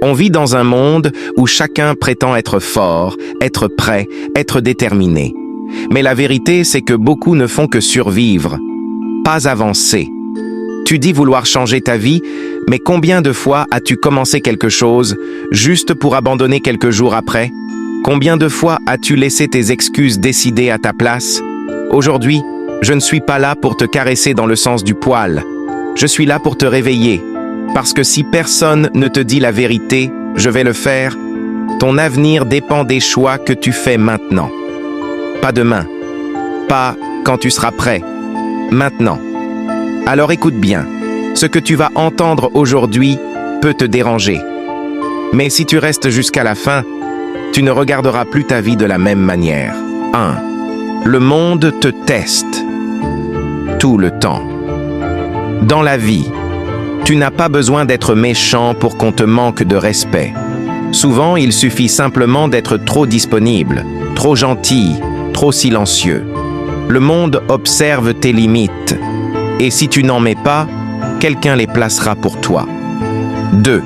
On vit dans un monde où chacun prétend être fort, être prêt, être déterminé. Mais la vérité, c'est que beaucoup ne font que survivre, pas avancer. Tu dis vouloir changer ta vie, mais combien de fois as-tu commencé quelque chose juste pour abandonner quelques jours après? Combien de fois as-tu laissé tes excuses décider à ta place? Aujourd'hui, je ne suis pas là pour te caresser dans le sens du poil. Je suis là pour te réveiller. Parce que si personne ne te dit la vérité, je vais le faire. Ton avenir dépend des choix que tu fais maintenant. Pas demain. Pas quand tu seras prêt. Maintenant. Alors écoute bien. Ce que tu vas entendre aujourd'hui peut te déranger. Mais si tu restes jusqu'à la fin, tu ne regarderas plus ta vie de la même manière. 1. Le monde te teste. Tout le temps. Dans la vie, tu n'as pas besoin d'être méchant pour qu'on te manque de respect. Souvent, il suffit simplement d'être trop disponible, trop gentil, trop silencieux. Le monde observe tes limites. Et si tu n'en mets pas, quelqu'un les placera pour toi. 2.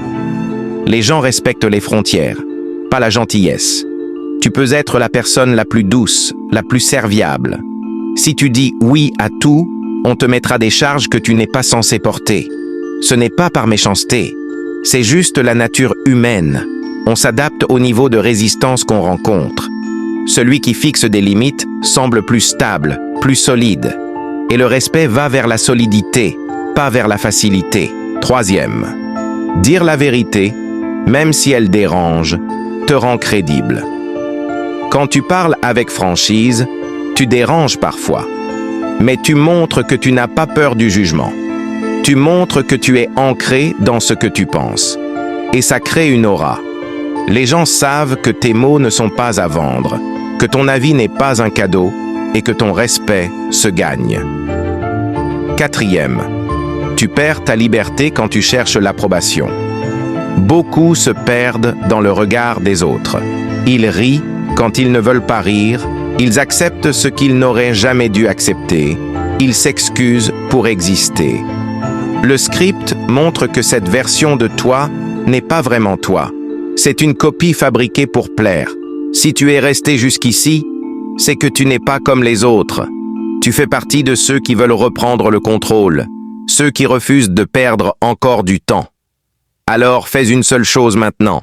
Les gens respectent les frontières, pas la gentillesse. Tu peux être la personne la plus douce, la plus serviable. Si tu dis oui à tout, on te mettra des charges que tu n'es pas censé porter. Ce n'est pas par méchanceté, c'est juste la nature humaine. On s'adapte au niveau de résistance qu'on rencontre. Celui qui fixe des limites semble plus stable, plus solide. Et le respect va vers la solidité, pas vers la facilité. 3. Dire la vérité, même si elle dérange, te rend crédible. Quand tu parles avec franchise, tu déranges parfois. Mais tu montres que tu n'as pas peur du jugement. Tu montres que tu es ancré dans ce que tu penses. Et ça crée une aura. Les gens savent que tes mots ne sont pas à vendre, que ton avis n'est pas un cadeau et que ton respect se gagne. 4. Tu perds ta liberté quand tu cherches l'approbation. Beaucoup se perdent dans le regard des autres. Ils rient quand ils ne veulent pas rire, ils acceptent ce qu'ils n'auraient jamais dû accepter, ils s'excusent pour exister. Le script montre que cette version de toi n'est pas vraiment toi. C'est une copie fabriquée pour plaire. Si tu es resté jusqu'ici, c'est que tu n'es pas comme les autres. Tu fais partie de ceux qui veulent reprendre le contrôle, ceux qui refusent de perdre encore du temps. Alors fais une seule chose maintenant.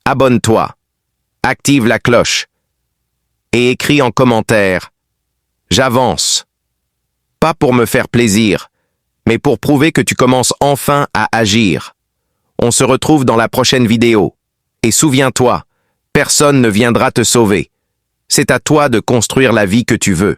Abonne-toi, active la cloche et écris en commentaire « J'avance ». Pas pour me faire plaisir, mais pour prouver que tu commences enfin à agir. On se retrouve dans la prochaine vidéo. Et souviens-toi, personne ne viendra te sauver. C'est à toi de construire la vie que tu veux.